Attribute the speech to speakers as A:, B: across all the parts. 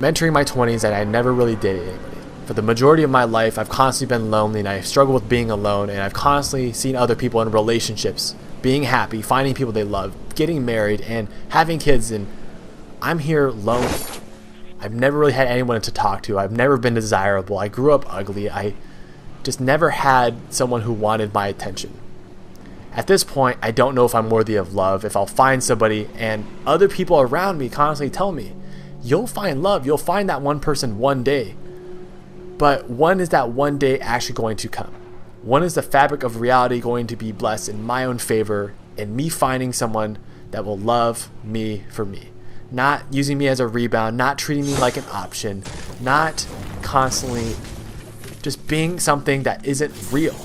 A: entering my 20s and I never really dated anybody. For the majority of my life, I've constantly been lonely and I've struggled with being alone, and I've constantly seen other people in relationships, being happy, finding people they love, getting married, and having kids, and I'm here lonely. I've never really had anyone to talk to. I've never been desirable. I grew up ugly. I just never had someone who wanted my attention. At this point, I don't know if I'm worthy of love, if I'll find somebody, and other people around me constantly tell me, you'll find love, you'll find that one person one day. But when is that one day actually going to come? When is the fabric of reality going to be blessed in my own favor and me finding someone that will love me for me? Not using me as a rebound, not treating me like an option, not constantly just being something that isn't real.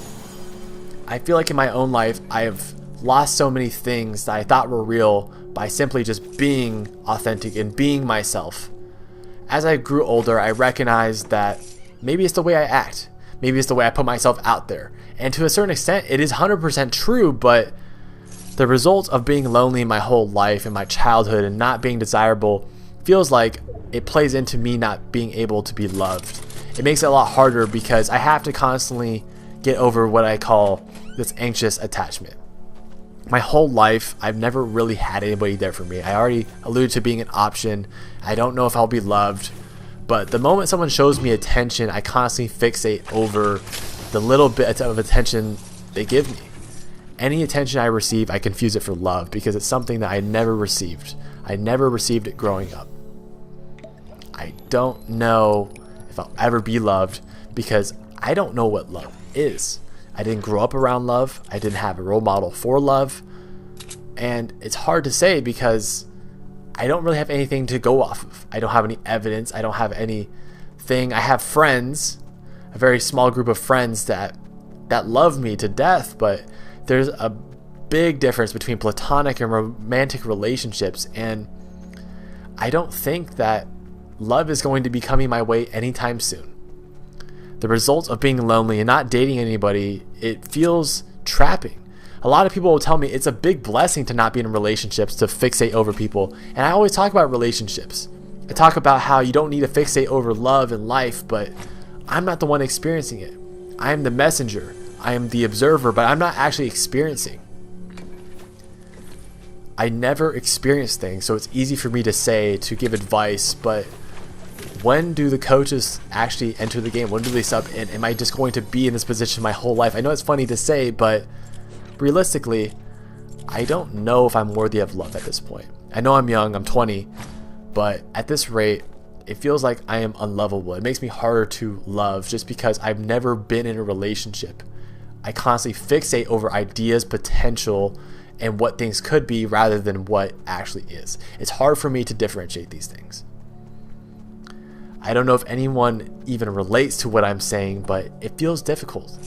A: I feel like in my own life, I have lost so many things that I thought were real by simply just being authentic and being myself. As I grew older, I recognized that maybe it's the way I act. Maybe it's the way I put myself out there. And to a certain extent, it is 100% true, but the result of being lonely my whole life, in my childhood, and not being desirable feels like it plays into me not being able to be loved. It makes it a lot harder because I have to constantly get over what I call this anxious attachment. My whole life, I've never really had anybody there for me. I already alluded to being an option. I don't know if I'll be loved. But the moment someone shows me attention, I constantly fixate over the little bit of attention they give me. Any attention I receive, I confuse it for love because it's something that I never received. I never received it growing up. I don't know if I'll ever be loved because I don't know what love is. I didn't grow up around love. I didn't have a role model for love. And it's hard to say because I don't really have anything to go off of. I don't have any evidence. I don't have anything. I have friends, a very small group of friends that love me to death, but there's a big difference between platonic and romantic relationships, and I don't think that love is going to be coming my way anytime soon. The result of being lonely and not dating anybody, it feels trapping. A lot of people will tell me it's a big blessing to not be in relationships, to fixate over people. And I always talk about relationships. I talk about how you don't need to fixate over love and life, but I'm not the one experiencing it. I am the messenger. I am the observer, but I'm not actually experiencing. I never experienced things, so it's easy for me to say, to give advice, but when do the coaches actually enter the game? When do they sub in? Am I just going to be in this position my whole life? I know it's funny to say, but realistically, I don't know if I'm worthy of love at this point. I know I'm young, I'm 20, but at this rate, it feels like I am unlovable. It makes me harder to love just because I've never been in a relationship. I constantly fixate over ideas, potential, and what things could be rather than what actually is. It's hard for me to differentiate these things. I don't know if anyone even relates to what I'm saying, but it feels difficult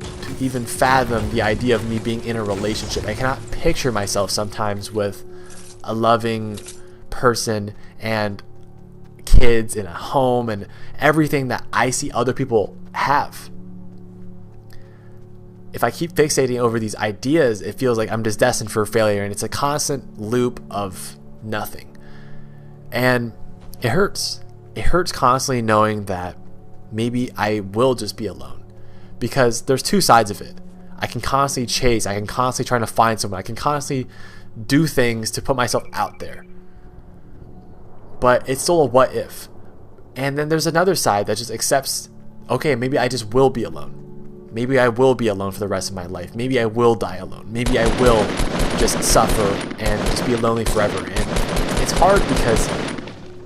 A: to even fathom the idea of me being in a relationship. I cannot picture myself sometimes with a loving person and kids and a home and everything that I see other people have. If I keep fixating over these ideas, it feels like I'm just destined for failure, and it's a constant loop of nothing. And it hurts. It hurts constantly knowing that maybe I will just be alone, because there's two sides of it. I can constantly chase. I can constantly try to find someone. I can constantly do things to put myself out there. But it's still a what if. And then there's another side that just accepts, okay, maybe I just will be alone. Maybe I will be alone for the rest of my life. Maybe I will die alone. Maybe I will just suffer and just be lonely forever. And it's hard because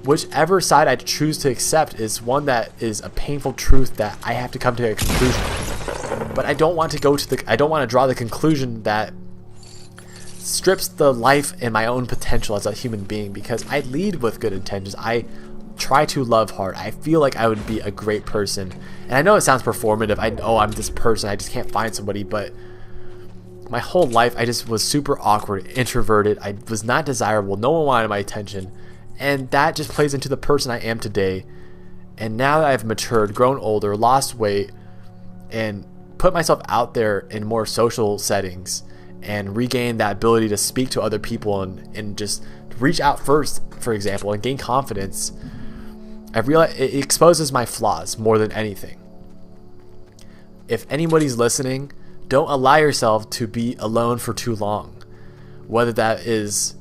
A: whichever side I choose to accept is one that is a painful truth that I have to come to a conclusion. But I don't want to I don't want to draw the conclusion that strips the life and my own potential as a human being, because I lead with good intentions. I try to love hard. I feel like I would be a great person. And I know it sounds performative. I'm this person. I just can't find somebody. But my whole life, I just was super awkward, introverted. I was not desirable. No one wanted my attention. And that just plays into the person I am today. And now that I've matured, grown older, lost weight, and put myself out there in more social settings and regain that ability to speak to other people and just reach out first, for example, and gain confidence, I realize it exposes my flaws more than anything. If anybody's listening, don't allow yourself to be alone for too long. Whether that is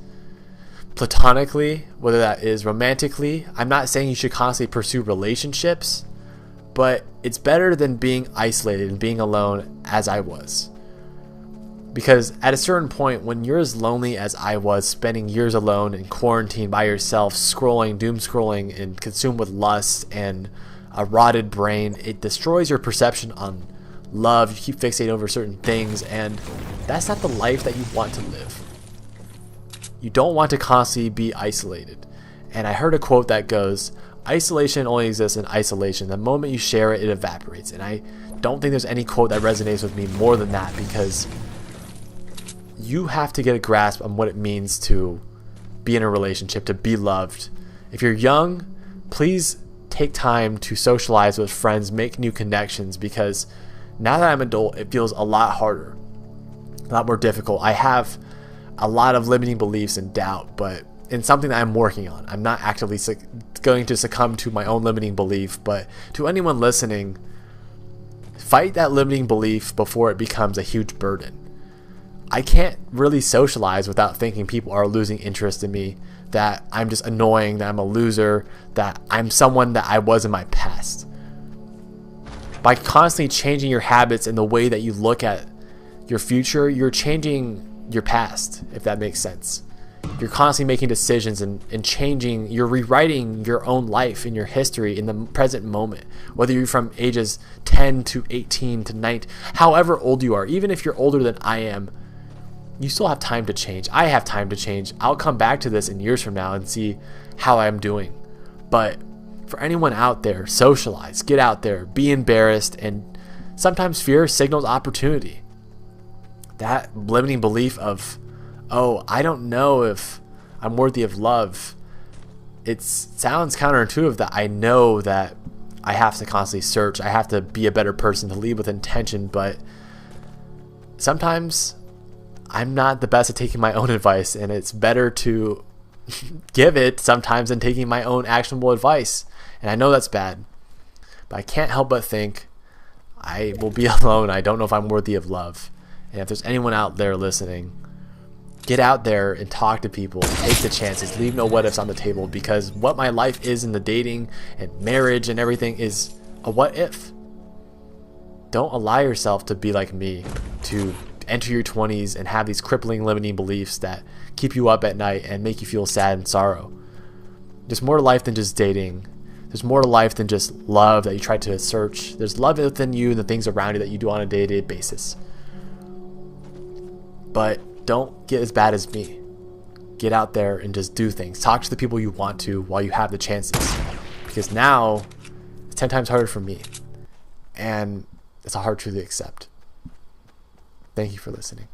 A: platonically, whether that is romantically. I'm not saying you should constantly pursue relationships, but it's better than being isolated and being alone as I was. Because at a certain point, when you're as lonely as I was, spending years alone in quarantine by yourself, scrolling, doom scrolling, and consumed with lust and a rotted brain, it destroys your perception on love. You keep fixating over certain things, and that's not the life that you want to live. You don't want to constantly be isolated. And I heard a quote that goes, isolation only exists in isolation. The moment you share it, it evaporates. And I don't think there's any quote that resonates with me more than that, because you have to get a grasp on what it means to be in a relationship, to be loved. If you're young, please take time to socialize with friends, make new connections, because now that I'm adult, it feels a lot harder, a lot more difficult. I have a lot of limiting beliefs and doubt, but it's something that I'm working on. I'm not actively going to succumb to my own limiting belief, but to anyone listening, fight that limiting belief before it becomes a huge burden. I can't really socialize without thinking people are losing interest in me, that I'm just annoying, that I'm a loser, that I'm someone that I was in my past. By constantly changing your habits and the way that you look at your future, you're changing your past, if that makes sense. You're constantly making decisions and changing, you're rewriting your own life and your history in the present moment, whether you're from ages 10 to 18 to 19, however old you are. Even if you're older than I am, you still have time to change. I have time to change. I'll come back to this in years from now and see how I'm doing. But for anyone out there, socialize, get out there, be embarrassed, and sometimes fear signals opportunity. That limiting belief of, oh, I don't know if I'm worthy of love, it sounds counterintuitive that I know that I have to constantly search, I have to be a better person, to lead with intention, but sometimes I'm not the best at taking my own advice, and it's better to give it sometimes than taking my own actionable advice. And I know that's bad, but I can't help but think I will be alone. I don't know if I'm worthy of love. And if there's anyone out there listening, get out there and talk to people, take the chances, leave no what ifs on the table, because what my life is in the dating and marriage and everything is a what if. Don't allow yourself to be like me, to enter your 20s and have these crippling limiting beliefs that keep you up at night and make you feel sad and sorrow. There's more to life than just dating. There's more to life than just love that you try to search. There's love within you and the things around you that you do on a day-to-day basis. But don't get as bad as me. Get out there and just do things. Talk to the people you want to while you have the chances. Because now, it's 10 times harder for me. And it's a hard truth to accept. Thank you for listening.